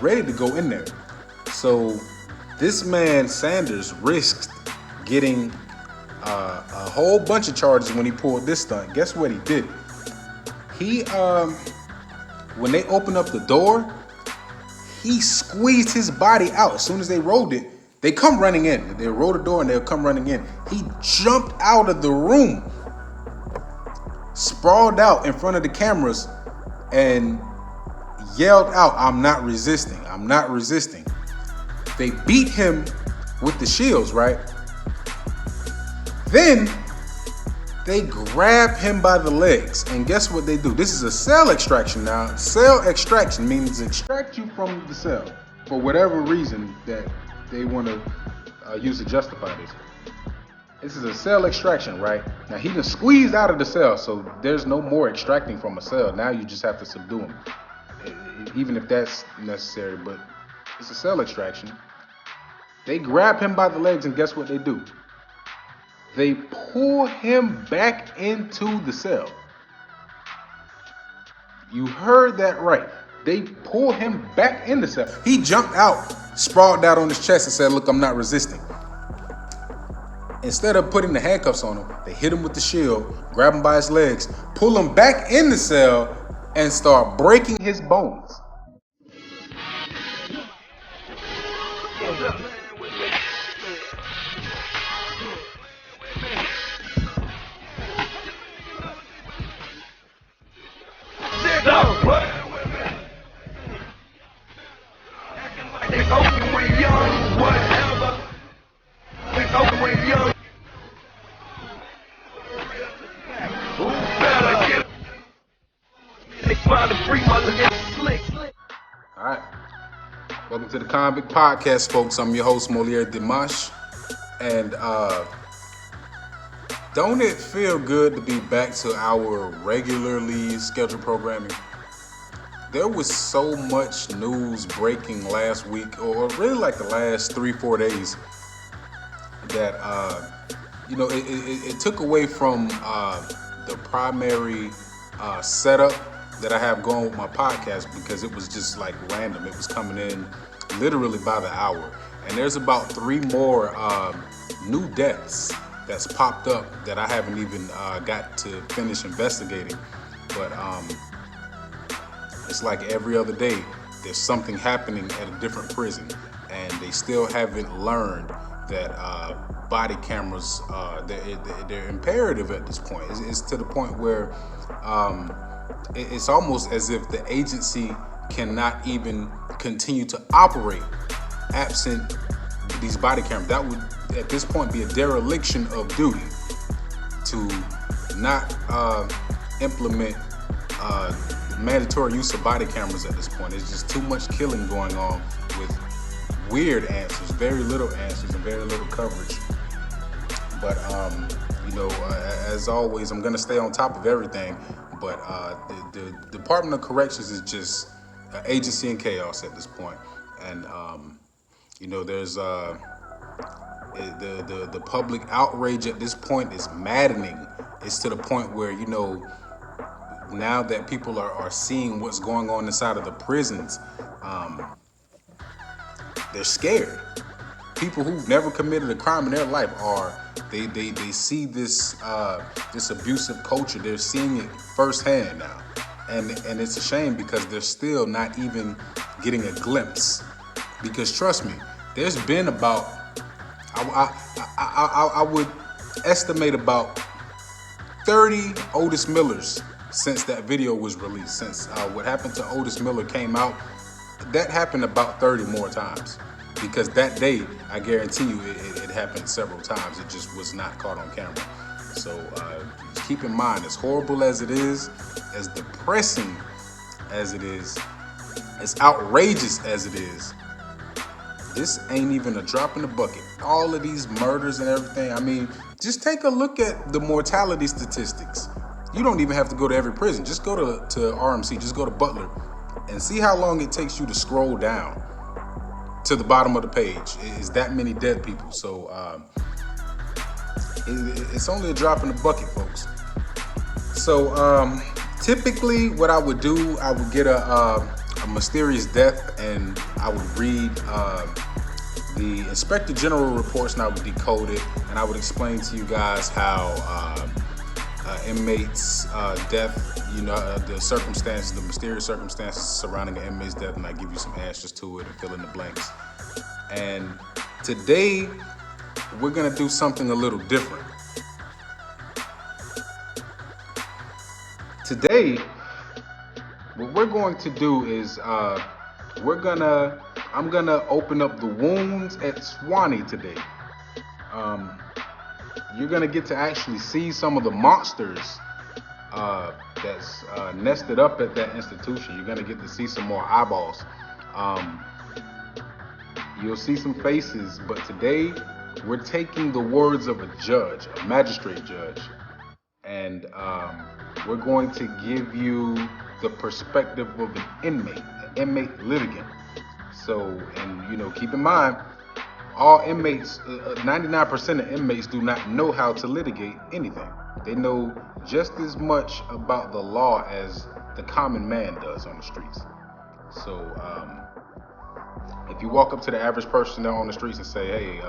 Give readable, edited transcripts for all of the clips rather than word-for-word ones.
ready to go in there. So this man Sanders risked getting a whole bunch of charges when he pulled this stunt. Guess what he did? He when they opened up the door, he squeezed his body out. As soon as they rolled it, they come running in. They roll the door and they'll come running in. He jumped out of the room, sprawled out in front of the cameras, and yelled out, "I'm not resisting. I'm not resisting." They beat him with the shields, right? Then they grab him by the legs, and guess what they do? This is a cell extraction now. Cell extraction means extract you from the cell for whatever reason that they want to use to justify this. This is a cell extraction, right? Now he just squeezed out of the cell, so there's no more extracting from a cell. Now you just have to subdue him, even if that's necessary, but it's a cell extraction. They grab him by the legs, and guess what they do? They pull him back into the cell. You heard that right. They pull him back in the cell. He jumped out, sprawled out on his chest and said, "Look, I'm not resisting." Instead of putting the handcuffs on him, they hit him with the shield, grab him by his legs, pull him back in the cell, and start breaking his bones. Alright, welcome to the Convict Podcast, folks. I'm your host, Dimanche, and don't it feel good to be back to our regularly scheduled programming? There was so much news breaking last week, or really like the last 3-4 days, that it took away from the primary setup that I have going with my podcast, because it was just like random. It was coming in literally by the hour. And there's about 3 more new deaths that's popped up that I haven't even got to finish investigating. But it's like every other day, there's something happening at a different prison, and they still haven't learned that body cameras, they're imperative at this point. It's to the point where it's almost as if the agency cannot even continue to operate absent these body cameras. That would, at this point, be a dereliction of duty to not implement mandatory use of body cameras at this point. There's just too much killing going on with weird answers, very little answers, and very little coverage. But as always, I'm gonna stay on top of everything. But the Department of Corrections is just an agency in chaos at this point. And there's the public outrage at this point is maddening. It's to the point where, now that people are seeing what's going on inside of the prisons, they're scared. People who've never committed a crime in their life they see this abusive culture. They're seeing it firsthand now, and it's a shame, because they're still not even getting a glimpse. Because trust me, there's been about I would estimate about 30 Otis Millers since that video was released. Since what happened to Otis Miller came out, that happened about 30 more times. Because that day, I guarantee you, it happened several times. It just was not caught on camera. So just keep in mind, as horrible as it is, as depressing as it is, as outrageous as it is, this ain't even a drop in the bucket. All of these murders and everything, I mean, just take a look at the mortality statistics. You don't even have to go to every prison. Just go to RMC, just go to Butler, and see how long it takes you to scroll down to the bottom of the page. Is that many dead people. So it's only a drop in the bucket, folks. So typically what I would do, I would get a mysterious death, and I would read the Inspector General reports, and I would decode it, and I would explain to you guys how inmates' death, the circumstances, the mysterious circumstances surrounding an inmate's death, and I give you some answers to it and fill in the blanks. And today, we're gonna do something a little different. Today, what we're going to do is I'm gonna open up the wounds at Suwannee today. You're gonna get to actually see some of the monsters that's nested up at that institution. You're gonna get to see some more eyeballs. You'll see some faces, but today we're taking the words of a judge, a magistrate judge, and we're going to give you the perspective of an inmate litigant. So, and keep in mind, all inmates, 99% of inmates do not know how to litigate anything. They know just as much about the law as the common man does on the streets. So, if you walk up to the average person there on the streets and say, hey,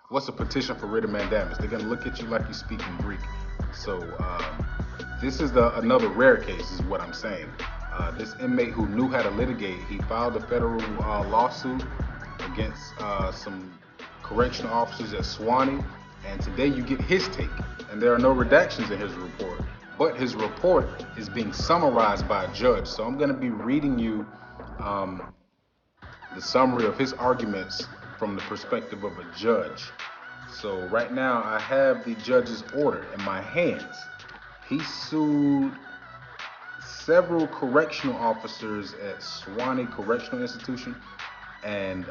what's a petition for writ of mandamus? They're gonna look at you like you speak in Greek. So, this is another rare case, is what I'm saying. This inmate who knew how to litigate, he filed a federal lawsuit against some correctional officers at Suwannee, and today you get his take. And there are no redactions in his report, but his report is being summarized by a judge. So I'm gonna be reading you the summary of his arguments from the perspective of a judge. So right now I have the judge's order in my hands. He sued several correctional officers at Suwannee Correctional Institution, and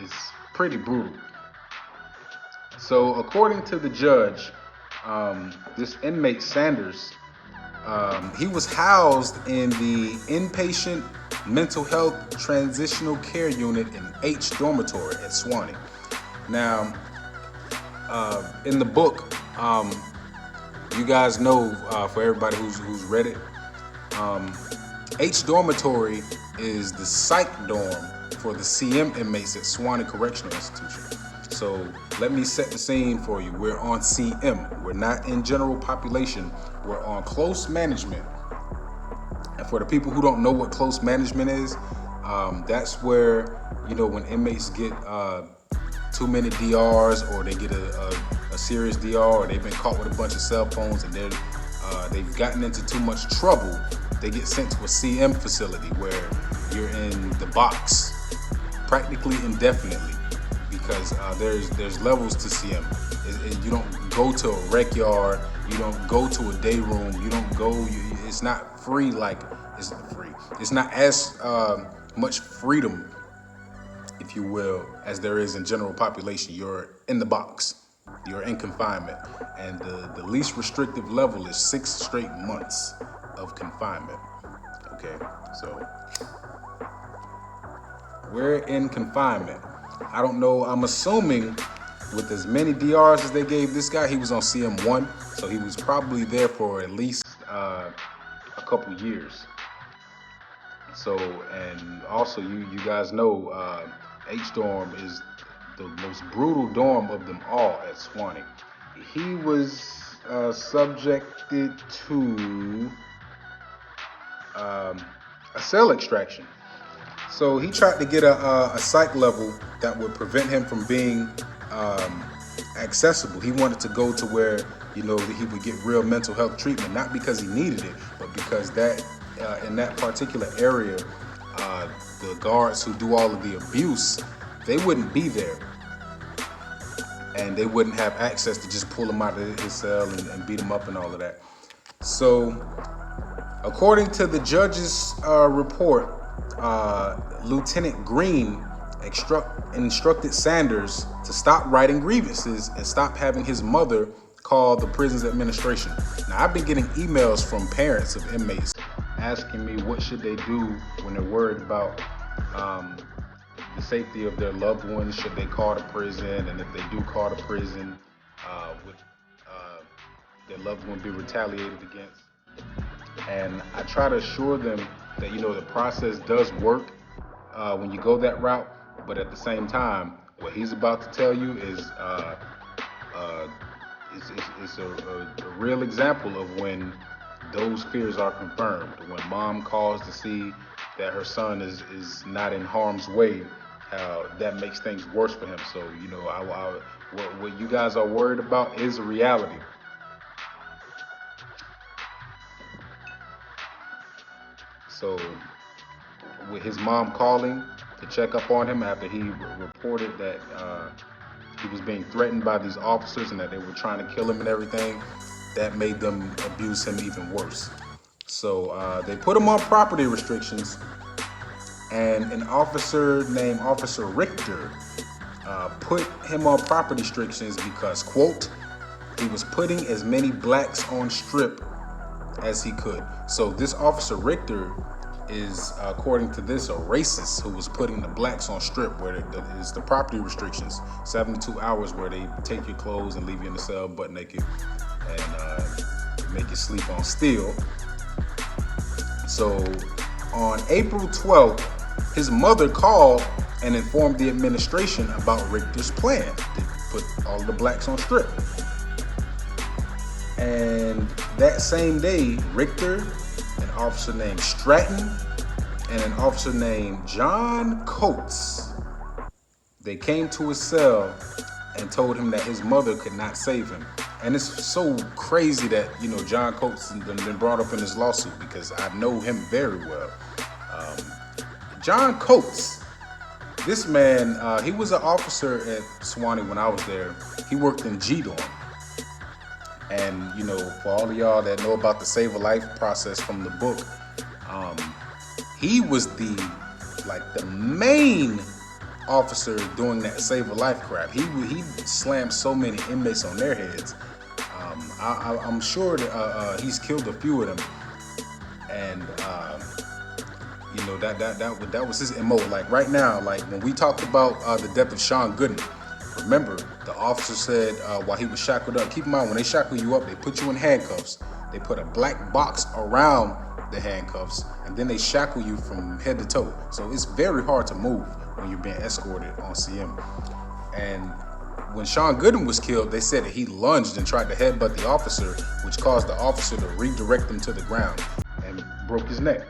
it's pretty brutal. So according to the judge, this inmate Sanders, he was housed in the inpatient mental health transitional care unit in H dormitory at Suwannee. Now, in the book, you guys know, for everybody who's read it, H dormitory is the psych dorm for the CM inmates at Suwannee Correctional Institution. So let me set the scene for you. We're on CM. We're not in general population. We're on close management. And for the people who don't know what close management is, that's where, when inmates get too many DRs, or they get a serious DR, or they've been caught with a bunch of cell phones and they've gotten into too much trouble, they get sent to a CM facility where you're in the box practically indefinitely, because there's levels to CM. You don't go to a rec yard, you don't go to a day room, you don't go, it's not free it's not as much freedom, if you will, as there is in general population. You're in the box, you're in confinement, and the least restrictive level is 6 straight months of confinement. Okay, so we're in confinement. I don't know, I'm assuming with as many DRs as they gave this guy, he was on CM1, so he was probably there for at least a couple years. So, and also you guys know, H dorm is the most brutal dorm of them all at Suwannee. He was subjected to a cell extraction. So he tried to get a psych level that would prevent him from being accessible. He wanted to go to where, he would get real mental health treatment, not because he needed it, but because that in that particular area, the guards who do all of the abuse, they wouldn't be there, and they wouldn't have access to just pull him out of his cell and beat him up and all of that. So according to the judge's report, Lieutenant GREENE instructed Sanders to stop writing grievances and stop having his mother call the prison's administration. Now, I've been getting emails from parents of inmates asking me what should they do when they're worried about the safety of their loved ones. Should they call the prison? And if they do call the prison, would their loved one be retaliated against? And I try to assure them that the process does work when you go that route, but at the same time, what he's about to tell you uh, is a real example of when those fears are confirmed. When mom calls to see that her son is not in harm's way, that makes things worse for him. So what you guys are worried about is a reality. So with his mom calling to check up on him after he reported that he was being threatened by these officers and that they were trying to kill him and everything, that made them abuse him even worse. So they put him on property restrictions, and an officer named Officer Richter put him on property restrictions because, quote, he was putting as many blacks on strip as he could. So this Officer Richter is, according to this, a racist who was putting the blacks on strip, where it is the property restrictions, 72 hours where they take your clothes and leave you in the cell butt naked and make you sleep on steel. So on April 12th, his mother called and informed the administration about Richter's plan to put all the blacks on strip. And that same day, Richter, an officer named Stratton, and an officer named John Coates, they came to his cell and told him that his mother could not save him. And it's so crazy that, John Coates has been brought up in this lawsuit, because I know him very well. John Coates, this man, he was an officer at Suwannee when I was there. He worked in G-Dorm. And, for all of y'all that know about the Save a Life process from the book, he was the main officer doing that Save a Life crap. He slammed so many inmates on their heads. I'm sure that he's killed a few of them. And, that was his MO. Like right now, when we talked about the death of Sean Gooden, remember, the officer said while he was shackled up, keep in mind, when they shackle you up, they put you in handcuffs. They put a black box around the handcuffs, and then they shackle you from head to toe. So it's very hard to move when you're being escorted on CM. And when Sean Gooden was killed, they said that he lunged and tried to headbutt the officer, which caused the officer to redirect him to the ground and broke his neck.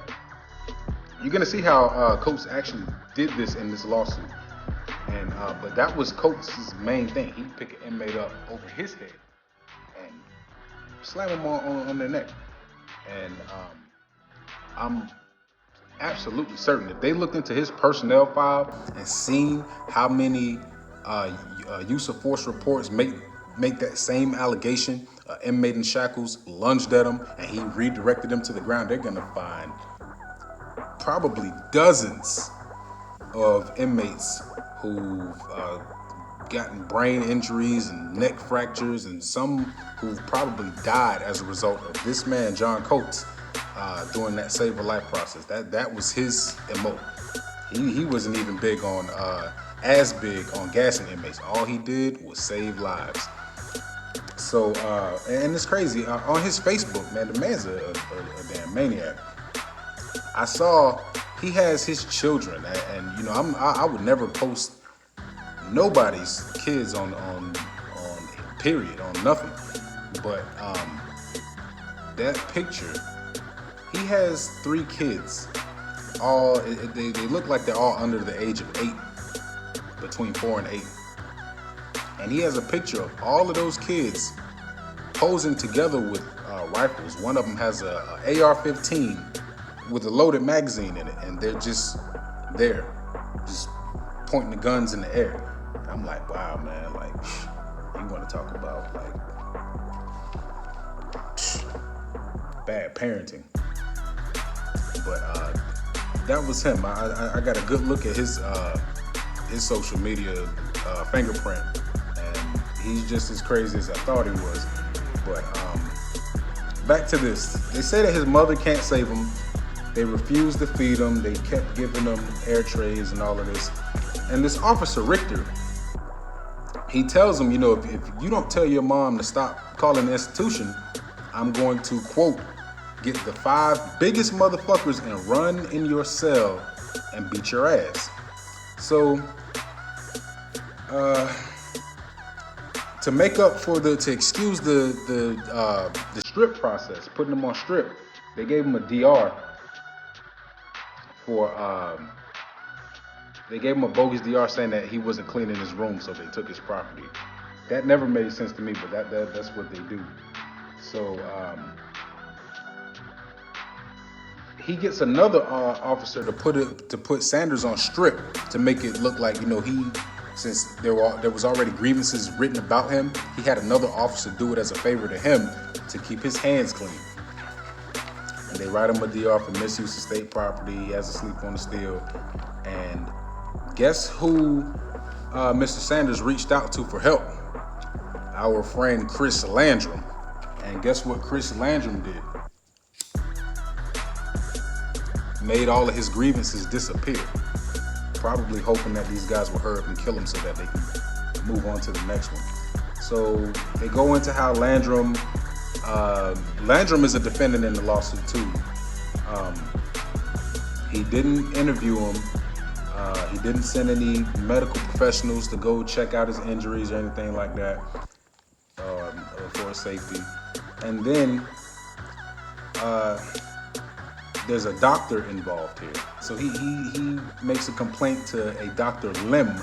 You're gonna see how Coates actually did this in this lawsuit. And but that was Coates' main thing. He'd pick an inmate up over his head and slam him on their neck. And I'm absolutely certain if they looked into his personnel file and seen how many use of force reports make that same allegation, inmate in shackles lunged at him and he redirected him to the ground, they're gonna find probably dozens of inmates who've gotten brain injuries and neck fractures, and some who've probably died as a result of this man, John Coates, doing that Save a Life process. That was his MO. He wasn't even big on, as big on gassing inmates. All he did was save lives. So, and it's crazy, on his Facebook, man, the man's a damn maniac. I saw he has his children, and I would never post nobody's kids on period, on nothing. But that picture, he has 3 kids. All they look like they're all under the age of 8, between 4 and 8. And he has a picture of all of those kids posing together with rifles. One of them has a AR-15 with a loaded magazine in it, and they're just there, just pointing the guns in the air. I'm like, wow, man, you want to talk about bad parenting. But that was him. I got a good look at his social media fingerprint, and he's just as crazy as I thought he was. But back to this. They say that his mother can't save him. They refused to feed him. They kept giving him air trays and all of this. And this Officer Richter, he tells him, if you don't tell your mom to stop calling the institution, I'm going to, quote, get the 5 biggest motherfuckers and run in your cell and beat your ass. So, to make up for to excuse the strip process, putting them on strip, they gave him a DR for, they gave him a bogus DR saying that he wasn't cleaning his room, so they took his property. That never made sense to me, but that's what they do. So he gets another officer to put Sanders on strip to make it look like, you know, since there was already grievances written about him, he had another officer do it as a favor to him to keep his hands clean. And they write him a DR for misuse of state property. He has to sleep on the steel. And guess who Mr. Sanders reached out to for help? Our friend Chris Landrum. And guess what Chris Landrum did? Made all of his grievances disappear. Probably hoping that these guys will hurry up and kill him so that they can move on to the next one. So they go into how Landrum is a defendant in the lawsuit too. He didn't interview him. He didn't send any medical professionals to go check out his injuries or anything like that for his safety. And then there's a doctor involved here. So he makes a complaint to a Dr. Lim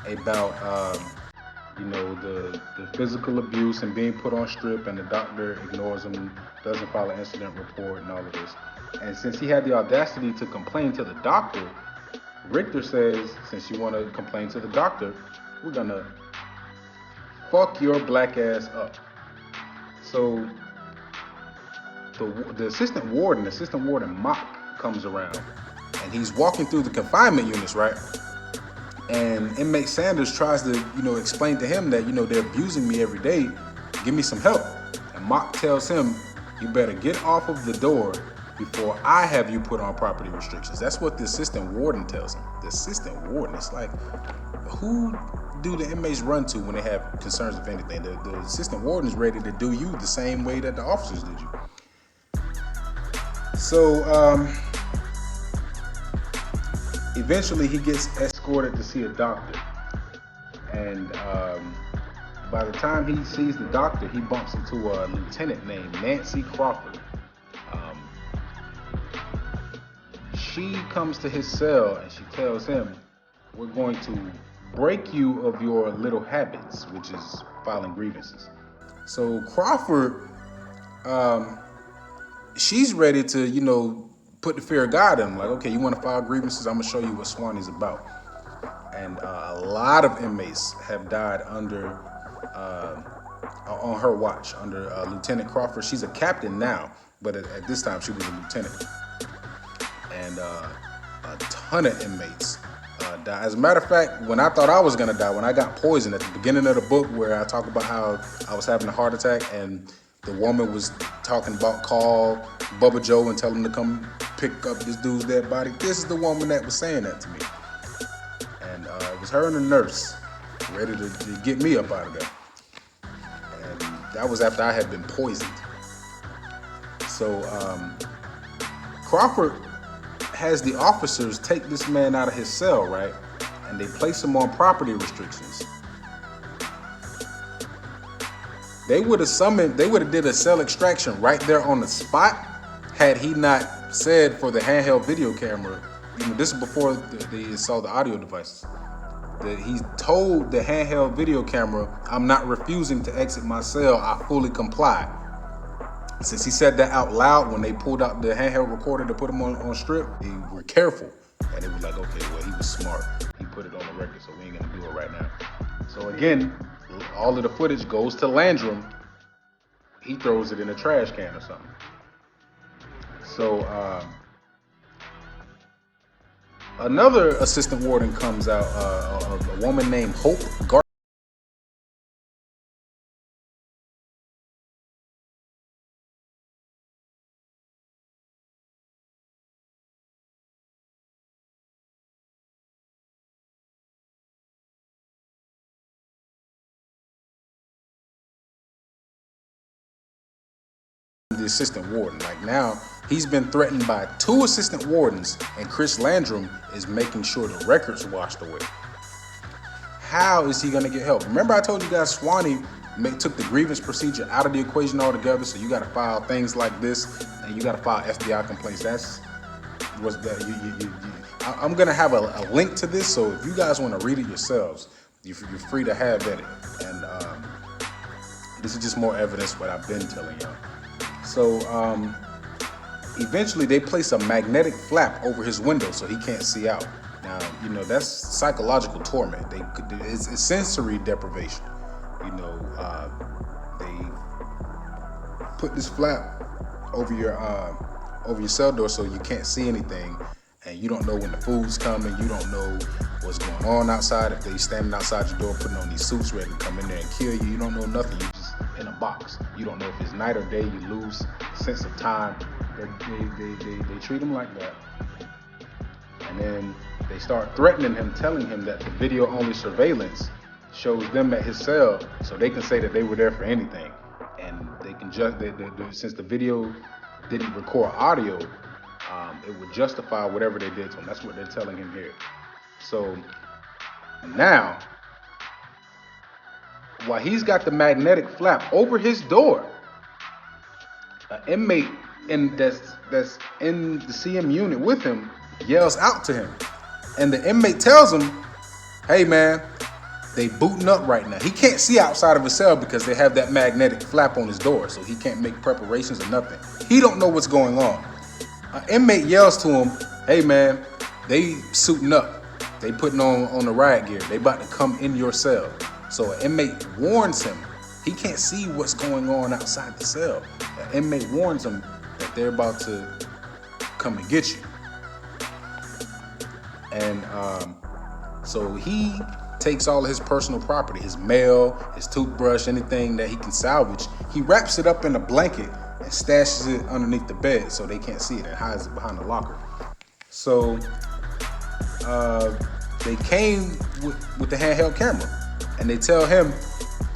about you know, the physical abuse and being put on strip, and the doctor ignores him, doesn't file an incident report and all of this. And since he had the audacity to complain to the doctor, Richter says, since you want to complain to the doctor, we're gonna fuck your black ass up. So the assistant warden Mock comes around, and he's walking through the confinement units, right? And inmate Sanders tries to, you know, explain to him that, you know, they're abusing me every day. Give me some help. And Mock tells him, you better get off of the door before I have you put on property restrictions. That's what the assistant warden tells him. The assistant warden, it's like, who do the inmates run to when they have concerns of anything? The assistant warden is ready to do you the same way that the officers did you. So eventually he gets escorted to see a doctor. And by the time he sees the doctor, he bumps into a lieutenant named Nancy Crawford. She comes to his cell and she tells him, we're going to break you of your little habits, which is filing grievances. So Crawford, she's ready to, you know, put the fear of God in him. Like, okay, you want to file grievances? I'm going to show you what Suwannee's about. And a lot of inmates have died under, on her watch, under Lieutenant Crawford. She's a captain now, but at this time she was a lieutenant. And a ton of inmates died. As a matter of fact, when I thought I was gonna die, when I got poisoned at the beginning of the book, where I talk about how I was having a heart attack and the woman was talking about call Bubba Joe and tell him to come pick up this dude's dead body, this is the woman that was saying that to me. And it was her and the nurse ready to get me up out of there. And that was after I had been poisoned. So Crawford has the officers take this man out of his cell, right? And they place him on property restrictions. They would have did a cell extraction right there on the spot had he not said for the handheld video camera, you know, this is before they saw the audio devices, that he told the handheld video camera, I'm not refusing to exit my cell, I fully comply. Since he said that out loud, when they pulled out the handheld recorder to put him on strip, they were careful. And it was like, okay, well, he was smart. He put it on the record, so we ain't gonna do it right now. So again, all of the footage goes to Landrum. He throws it in a trash can or something. So another assistant warden comes out, a woman named Hope GARTMAN. the assistant warden. Like now, he's been threatened by 2 assistant wardens, and Chris Landrum is making sure the records washed away. How is he gonna get help? Remember I told you guys Suwannee took the grievance procedure out of the equation altogether, so you gotta file things like this, and you gotta file FBI complaints. I'm gonna have a link to this, so if you guys wanna read it yourselves, you're free to have at it. And this is just more evidence what I've been telling y'all. So eventually they place a magnetic flap over his window so he can't see out. Now, you know, that's psychological torment. It's sensory deprivation. You know, they put this flap over your cell door so you can't see anything, and you don't know when the food's coming. You don't know what's going on outside. If they standing outside your door putting on these suits ready to come in there and kill you, you don't know nothing. You just in a box. You don't know if it's night or day. You lose sense of time. They treat him like that, and then they start threatening him, telling him that the video-only surveillance shows them at his cell, so they can say that they were there for anything, and they can just since the video didn't record audio, it would justify whatever they did to him. That's what they're telling him here. So now, while he's got the magnetic flap over his door, an inmate that's in the CM unit with him yells out to him, and the inmate tells him, "Hey man, they booting up right now." He can't see outside of his cell because they have that magnetic flap on his door, so he can't make preparations or nothing. He don't know what's going on. An inmate yells to him, "Hey man, they suiting up. They putting on the riot gear. They about to come in your cell." So an inmate warns him. He can't see what's going on outside the cell. An inmate warns him that they're about to come and get you. And so he takes all of his personal property, his mail, his toothbrush, anything that he can salvage. He wraps it up in a blanket and stashes it underneath the bed so they can't see it, and hides it behind the locker. So they came with the handheld camera, and they tell him,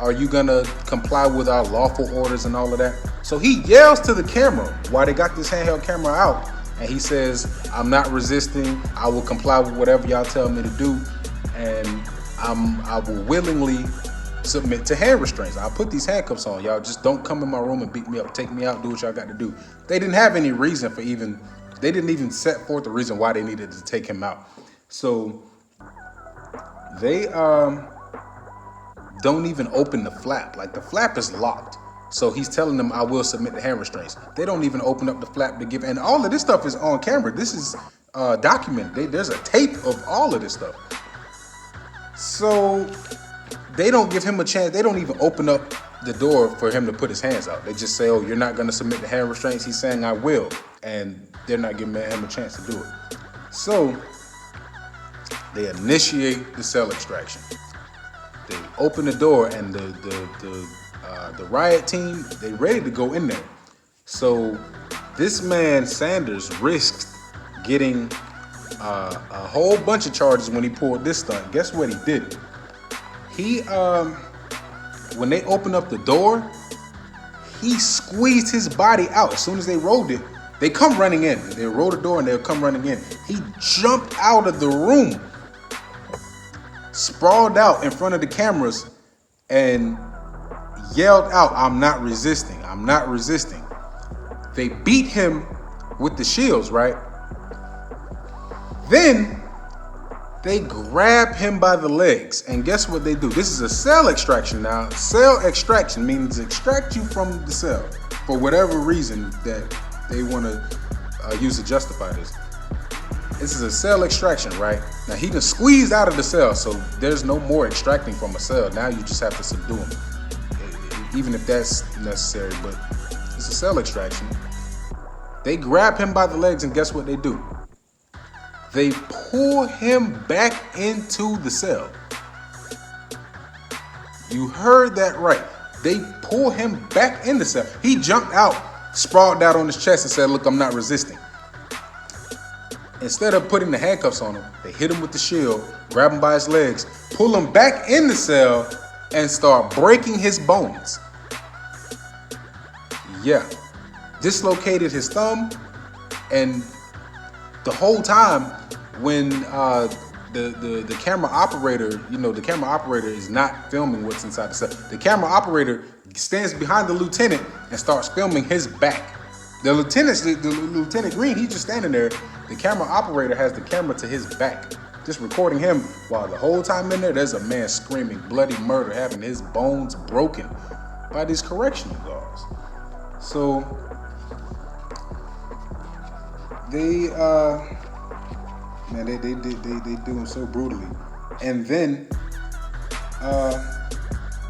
"Are you gonna comply with our lawful orders and all of that?" So he yells to the camera while they got this handheld camera out, and he says, "I'm not resisting. I will comply with whatever y'all tell me to do, and I will willingly submit to hand restraints. I'll put these handcuffs on. Y'all just don't come in my room and beat me up. Take me out, do what y'all got to do." They didn't have any reason for they didn't even set forth the reason why they needed to take him out. So they don't even open the flap. Like, the flap is locked. So he's telling them, "I will submit to hand restraints." They don't even open up the flap to give, and all of this stuff is on camera. This is documented. There's a tape of all of this stuff. So they don't give him a chance. They don't even open up the door for him to put his hands out. They just say, "Oh, you're not going to submit to hand restraints." He's saying, "I will," and they're not giving him a chance to do it. So they initiate the cell extraction. They open the door, and the riot team, they ready to go in there. So this man Sanders risked getting a whole bunch of charges when he pulled this stunt. Guess what he did? He when they opened up the door, he squeezed his body out. As soon as they rolled it, they come running in. They roll the door and they'll come running in. He jumped out of the room, sprawled out in front of the cameras, and yelled out, "I'm not resisting. I'm not resisting." They beat him with the shields, right? Then they grab him by the legs, and guess what they do? This is a cell extraction now. Cell extraction means extract you from the cell for whatever reason that they want to use to justify this. This is a cell extraction, right? Now he done squeezed out of the cell, so there's no more extracting from a cell. Now you just have to subdue him, even if that's necessary, but it's a cell extraction. They grab him by the legs, and guess what they do? They pull him back into the cell. You heard that right. They pull him back in the cell. He jumped out, sprawled out on his chest, and said, "Look, I'm not resisting." Instead of putting the handcuffs on him, they hit him with the shield, grab him by his legs, pull him back in the cell, and start breaking his bones. Yeah, dislocated his thumb, and the whole time when the camera operator, the camera operator is not filming what's inside the cell. The camera operator stands behind the lieutenant and starts filming his back. The Lieutenant Green, he's just standing there. The camera operator has the camera to his back, just recording him, while the whole time in there's a man screaming bloody murder, having his bones broken by these correctional guards. So they do him so brutally, and then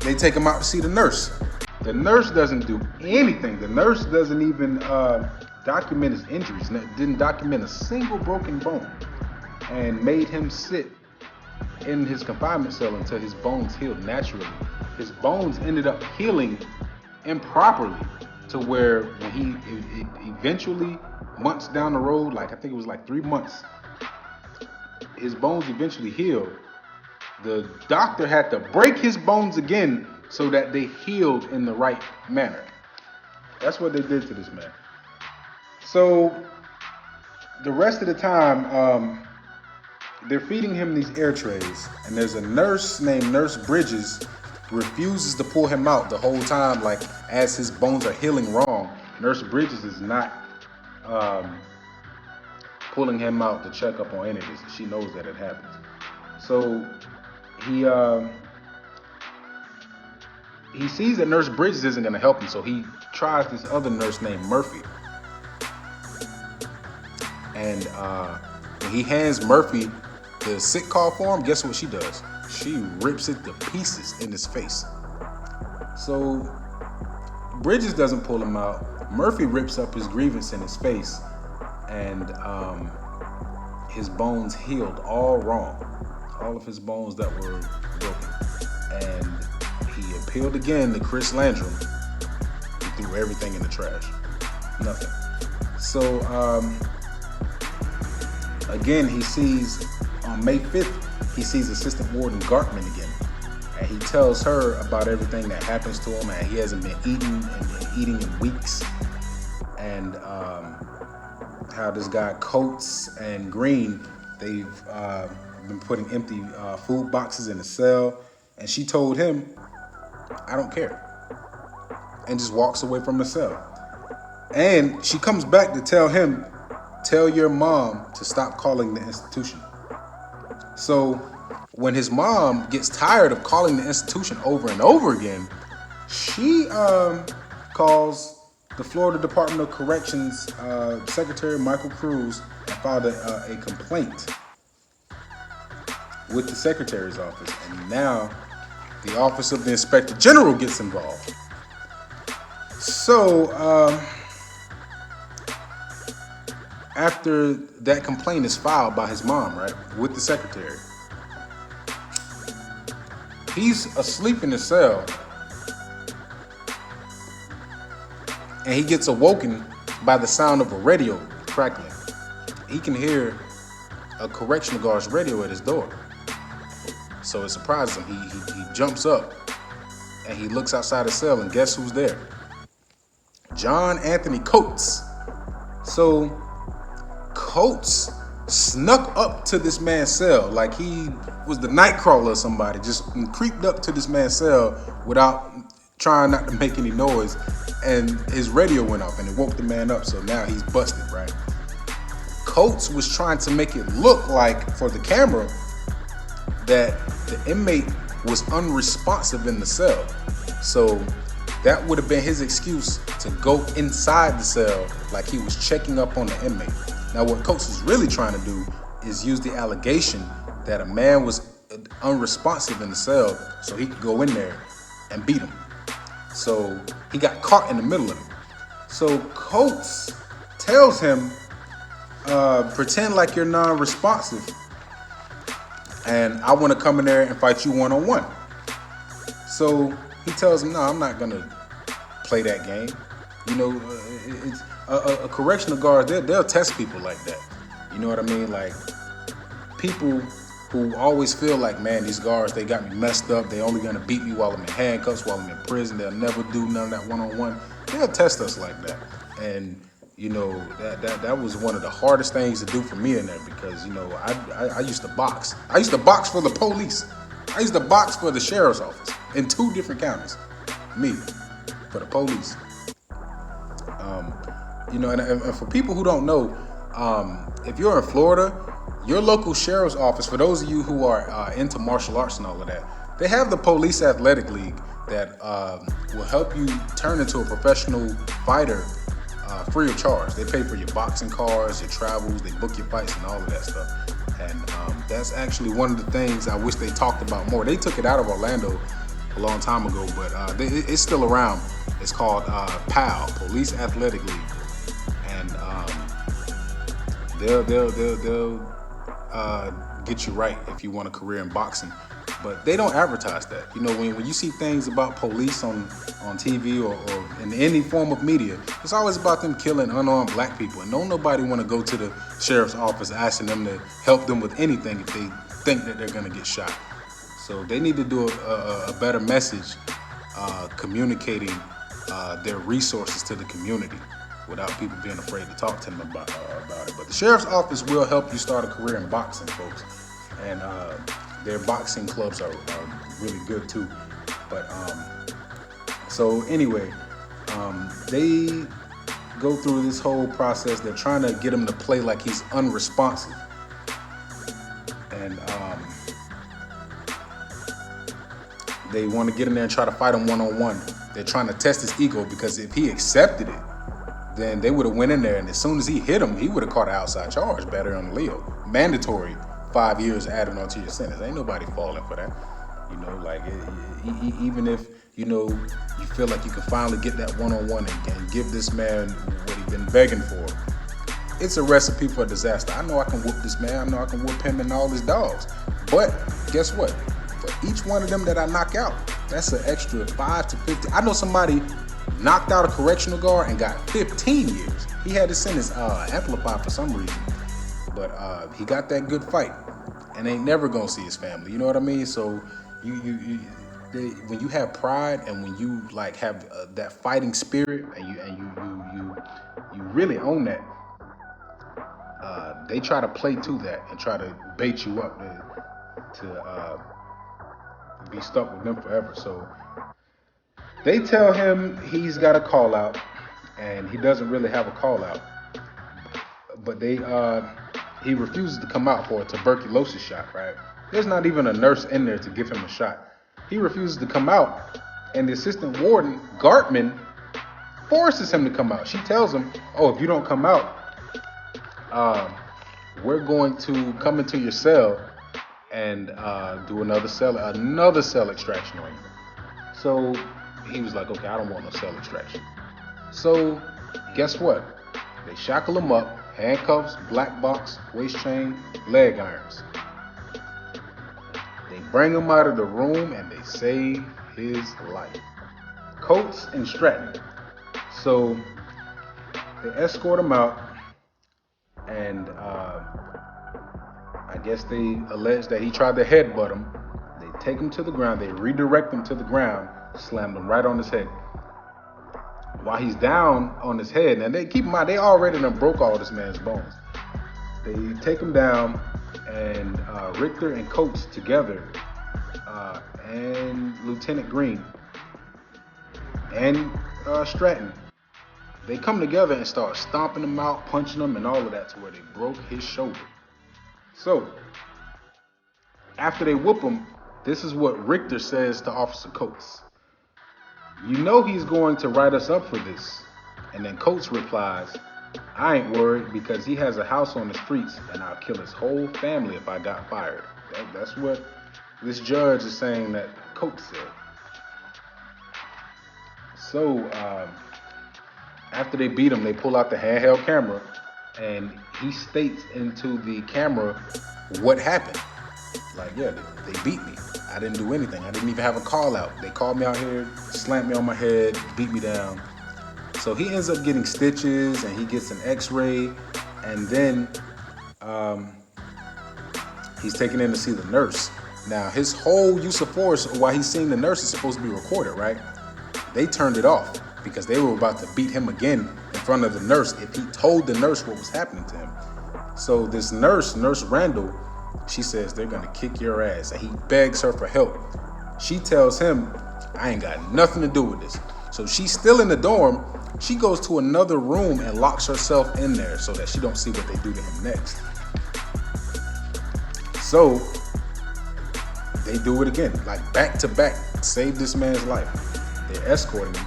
they take him out to see the nurse. The nurse doesn't do anything. The nurse doesn't even document his injuries. Didn't document a single broken bone, and made him sit in his confinement cell until his bones healed naturally. His bones ended up healing improperly, to where when he eventually, months down the road, like I think it was like 3 months, his bones eventually healed. The doctor had to break his bones again so that they healed in the right manner. That's what they did to this man. So the rest of the time, they're feeding him these air trays, and there's a nurse named Nurse Bridges refuses to pull him out the whole time, like as his bones are healing wrong. Nurse Bridges is not pulling him out to check up on any of this. She knows that it happens. So he sees that Nurse Bridges isn't going to help him, so he tries this other nurse named Murphy. And when he hands Murphy the sick call form, guess what she does? She rips it to pieces in his face. So Bridges doesn't pull him out. Murphy rips up his grievance in his face, and his bones healed all wrong. All of his bones that were broken. And he appealed again to Chris Landrum. He threw everything in the trash. Nothing. So again, he sees on May 5th, he sees Assistant Warden GARTMAN again. And he tells her about everything that happens to him, and he hasn't been eating in weeks. And how this guy Coates and Greene, they've been putting empty food boxes in the cell. And she told him, I don't care. And just walks away from the cell. And she comes back to tell him, tell your mom to stop calling the institution. So when his mom gets tired of calling the institution over and over again, she calls the Florida Department of Corrections Secretary Michael Cruz and filed a complaint with the secretary's office. And now the Office of the Inspector General gets involved. So after that complaint is filed by his mom, right, with the secretary, he's asleep in the cell, and he gets awoken by the sound of a radio crackling. He can hear a correctional guard's radio at his door. So it surprises him. He jumps up and he looks outside the cell, and guess who's there? John Anthony Coates. So Coates snuck up to this man's cell like he was the night crawler or somebody, just creeped up to this man's cell without trying not to make any noise, and his radio went off and it woke the man up. So now he's busted, right? Coates was trying to make it look like, for the camera, that the inmate was unresponsive in the cell. So that would have been his excuse to go inside the cell like he was checking up on the inmate. Now what Coates was really trying to do is use the allegation that a man was unresponsive in the cell so he could go in there and beat him. So he got caught in the middle of it. So Coates tells him, pretend like you're non-responsive, and I want to come in there and fight you one-on-one. So he tells him, no, I'm not going to play that game. You know, it's a correctional guard, they'll test people like that. You know what I mean? Like, people who always feel like, man, these guards, they got me messed up. They only going to beat me while I'm in handcuffs, while I'm in prison. They'll never do none of that one-on-one. They'll test us like that. And you know, that was one of the hardest things to do for me in there, because you know, I used to box. I used to box for the police. I used to box for the sheriff's office in 2 different counties. Me, for the police. You know, and for people who don't know, if you're in Florida, your local sheriff's office, for those of you who are into martial arts and all of that, they have the Police Athletic League that will help you turn into a professional fighter free of charge. They pay for your boxing cards, your travels, they book your fights and all of that stuff. And that's actually one of the things I wish they talked about more. They took it out of Orlando a long time ago, but it's still around. It's called PAL, Police Athletic League. And they'll get you right if you want a career in boxing. But they don't advertise that. You know, when you see things about police on TV or in any form of media, it's always about them killing unarmed black people. And don't nobody want to go to the sheriff's office asking them to help them with anything if they think that they're going to get shot. So they need to do a better message communicating their resources to the community without people being afraid to talk to them about it. But the sheriff's office will help you start a career in boxing, folks. And their boxing clubs are really good too. But so anyway, they go through this whole process. They're trying to get him to play like he's unresponsive. And they want to get in there and try to fight him one-on-one. They're trying to test his ego, because if he accepted it, then they would have went in there, and as soon as he hit him, he would have caught an outside charge, battery on Leo. Mandatory 5 years added onto your sentence. Ain't nobody falling for that. You know, like even if, you know, you feel like you can finally get that one-on-one and give this man what he's been begging for, it's a recipe for disaster. I know I can whoop this man. I know I can whoop him and all his dogs. But guess what? For each one of them that I knock out, that's an extra 5 to 15. I know somebody knocked out a correctional guard and got 15 years. He had his sentence amplified for some reason. But he got that good fight and ain't never gonna see his family. You know what I mean? So when you have pride and when you like have that fighting spirit and you really own that, they try to play to that and try to bait you up to be stuck with them forever. So they tell him he's got a call out, and he doesn't really have a call out. But he refuses to come out for a tuberculosis shot, right? There's not even a nurse in there to give him a shot. He refuses to come out, and the assistant warden, GARTMAN, forces him to come out. She tells him, oh, if you don't come out, we're going to come into your cell and do another cell extraction on you. So he was like, okay, I don't want no cell extraction. So guess what? They shackle him up, handcuffs, black box, waist chain, leg irons. They bring him out of the room and they save his life. Coates and Stratton. So they escort him out, and I guess they allege that he tried to headbutt him. They take him to the ground, they redirect him to the ground, slammed him right on his head. While he's down on his head, and they keep in mind, they already done broke all this man's bones. They take him down, and Richter and Coates together, and Lieutenant Greene, and Stratton, they come together and start stomping him out, punching him, and all of that to where they broke his shoulder. So, after they whoop him, this is what Richter says to Officer Coates. You know he's going to write us up for this. And then Coates replies, I ain't worried because he has a house on the streets and I'll kill his whole family if I got fired. That's what this judge is saying that Coates said. So, after they beat him, they pull out the handheld camera and he states into the camera what happened. Like, yeah, they beat me. I didn't do anything. I didn't even have a call out. They called me out here, slammed me on my head, beat me down. So he ends up getting stitches and he gets an x-ray, and then he's taken in to see the nurse. Now his whole use of force while he's seeing the nurse is supposed to be recorded, right? They turned it off because they were about to beat him again and front of the nurse if he told the nurse what was happening to him. So this nurse Randle, she says they're gonna kick your ass, and he begs her for help. She tells him, I ain't got nothing to do with this. So she's still in the dorm. She goes to another room and locks herself in there so that she don't see what they do to him next. So they do it again, like back to back, save this man's life. They're escorting him,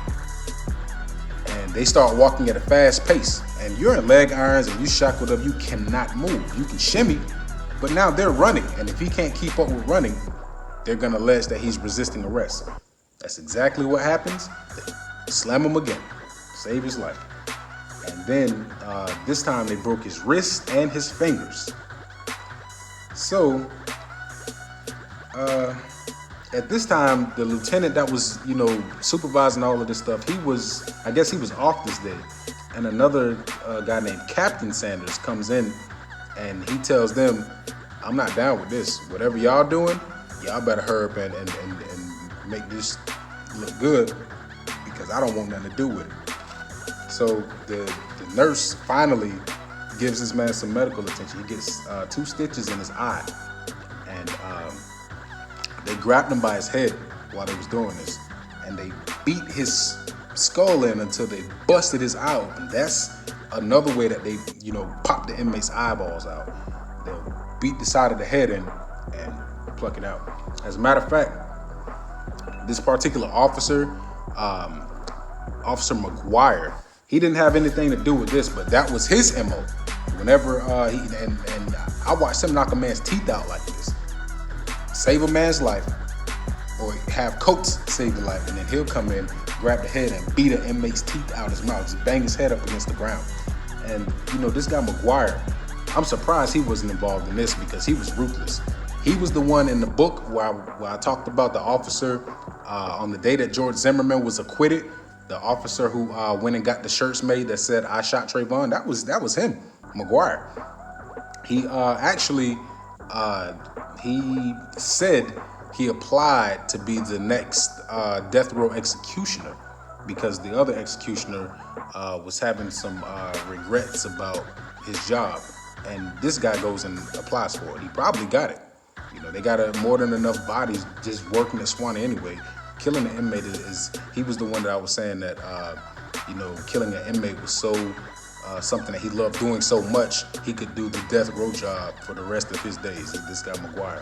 and they start walking at a fast pace. And you're in leg irons and you shackled up, you cannot move. You can shimmy, but now they're running. And if he can't keep up with running, they're gonna allege that he's resisting arrest. That's exactly what happens. They slam him again, save his life. And then this time they broke his wrists and his fingers. So at this time, the lieutenant that was, supervising all of this stuff, I guess he was off this day. And another guy named Captain Sanders comes in and he tells them, I'm not down with this. Whatever y'all doing, y'all better hurry up and make this look good, because I don't want nothing to do with it. So the nurse finally gives this man some medical attention. He gets 2 stitches in his eye. And they grabbed him by his head while they was doing this. And they beat his skull in until they busted his eye open. That's another way that they, pop the inmate's eyeballs out. They'll beat the side of the head in and pluck it out. As a matter of fact, this particular officer, Officer McGuire, he didn't have anything to do with this, but that was his MO. Whenever and I watched him knock a man's teeth out like this, save a man's life, or have Coates save the life, and then he'll come in, grab the head, and beat an inmate's teeth out his mouth, just bang his head up against the ground. And this guy McGuire, I'm surprised he wasn't involved in this, because he was ruthless. He was the one in the book where I talked about the officer on the day that George Zimmerman was acquitted. The officer who went and got the shirts made that said "I shot Trayvon." That was him, McGuire. He actually he said he applied to be the next death row executioner, because the other executioner was having some regrets about his job, and this guy goes and applies for it. He probably got it. They got more than enough bodies just working at Suwannee anyway. Killing an inmate he was the one that I was saying that, killing an inmate was so something that he loved doing so much, he could do the death row job for the rest of his days, this guy McGuire.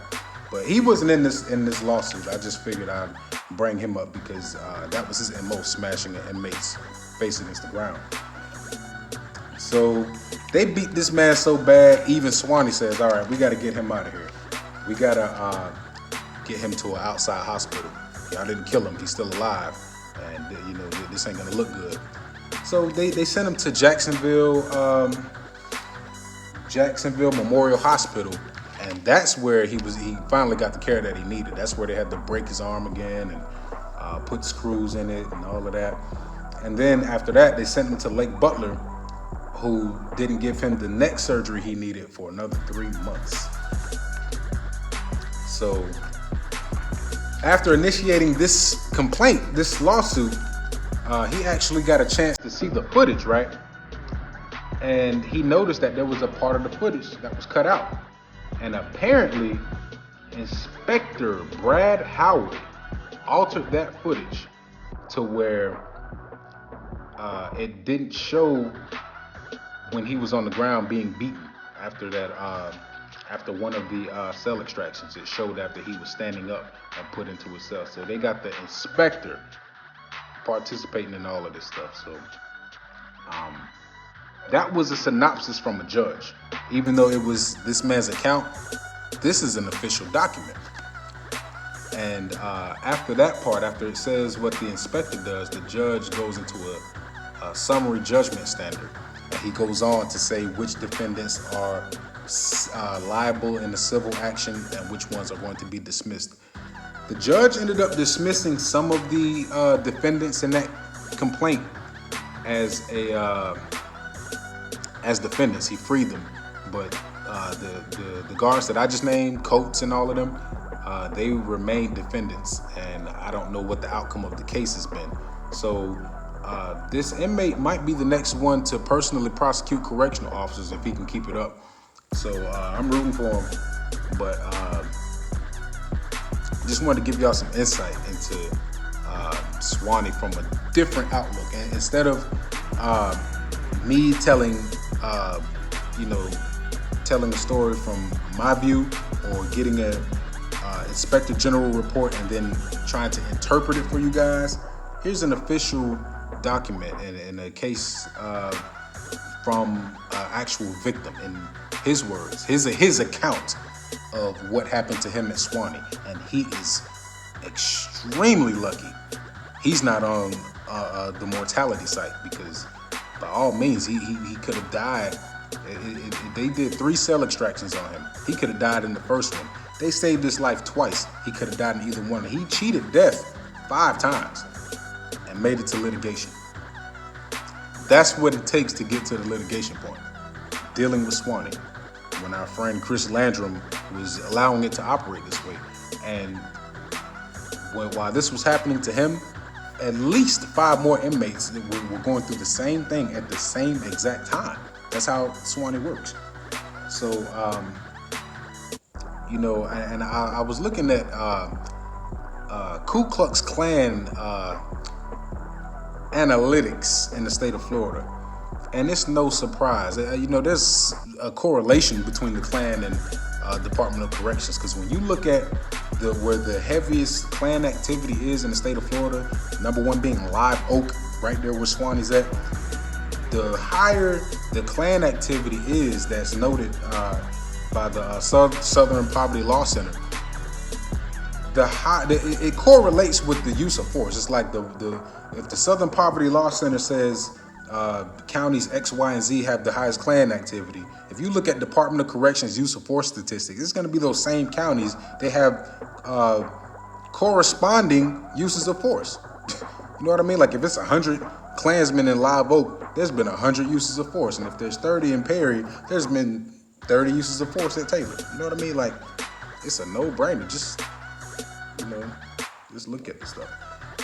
But he wasn't in this lawsuit. I just figured I'd bring him up because that was his MO, smashing an inmate's face against the ground. So they beat this man so bad, even Suwannee says, all right, we got to get him out of here. We got to get him to an outside hospital. Y'all didn't kill him, he's still alive. And this ain't gonna look good. So they sent him to Jacksonville Memorial Hospital. And that's where he finally got the care that he needed. That's where they had to break his arm again and put screws in it and all of that. And then after that, they sent him to Lake Butler, who didn't give him the neck surgery he needed for another 3 months. So after initiating this complaint, this lawsuit, he actually got a chance to see the footage, right? And he noticed that there was a part of the footage that was cut out. And apparently, Inspector Brad Howard altered that footage to where it didn't show when he was on the ground being beaten after that, after one of the cell extractions. It showed after he was standing up and put into his cell. So they got the inspector participating in all of this stuff. So that was a synopsis from a judge. Even though it was this man's account, this is an official document. And after that part, after it says what the inspector does, the judge goes into a summary judgment standard. And he goes on to say which defendants are liable in the civil action and which ones are going to be dismissed. The judge ended up dismissing some of the defendants in that complaint as defendants. He freed them, but the guards that I just named, Coates and all of them, they remain defendants, and I don't know what the outcome of the case has been. So this inmate might be the next one to personally prosecute correctional officers if he can keep it up. So I'm rooting for him. But just wanted to give y'all some insight into Suwannee from a different outlook. And instead of me telling, telling the story from my view or getting a Inspector General report and then trying to interpret it for you guys, here's an official document in a case from actual victim in his words, his account of what happened to him at Suwannee. And he is extremely lucky he's not on the mortality site, because by all means he could have died. They did 3 cell extractions on him. He could have died in the first one. They saved his life twice. He could have died in either one. He cheated death 5 times and made it to litigation. That's what it takes to get to the litigation point. Dealing with Suwannee, when our friend Chris Landrum was allowing it to operate this way. And while this was happening to him, at least 5 more inmates were going through the same thing at the same exact time. That's how Suwannee works. So, and I was looking at Ku Klux Klan analytics in the state of Florida. And it's no surprise. There's a correlation between the Klan and Department of Corrections, because when you look at where the heaviest Klan activity is in the state of Florida, number 1 being Live Oak, right there where Suwannee's at, the higher the Klan activity is that's noted by the Southern Poverty Law Center, it correlates with the use of force. It's like if the Southern Poverty Law Center says counties X, Y, and Z have the highest Klan activity, if you look at Department of Corrections use of force statistics, it's going to be those same counties. They have corresponding uses of force. You know what I mean? Like if it's 100 Klansmen in Live Oak, there's been 100 uses of force. And if there's 30 in Perry, there's been 30 uses of force at Taylor. You know what I mean? Like, it's a no-brainer. Just look at the stuff.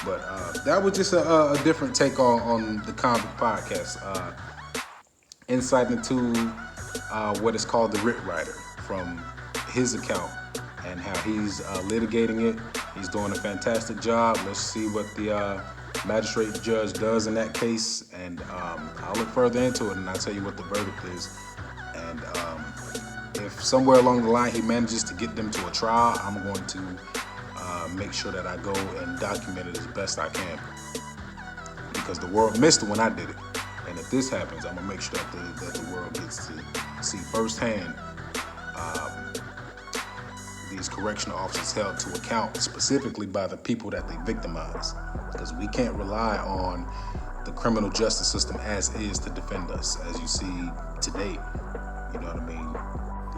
But that was just a different take on the Convict Podcast. Insight into what is called the Writ Writer from his account and how he's litigating it. He's doing a fantastic job. Let's see what the magistrate judge does in that case, and I'll look further into it and I'll tell you what the verdict is. And if somewhere along the line he manages to get them to a trial, I'm going to make sure that I go and document it as best I can, because the world missed it when I did it. And if this happens, I'm gonna make sure that the world gets to see firsthand these correctional officers held to account, specifically by the people that they victimize, because we can't rely on the criminal justice system as is to defend us, as you see today. You know what I mean?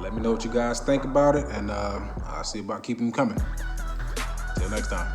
Let me know what you guys think about it, and I'll see about keeping them coming. Till next time.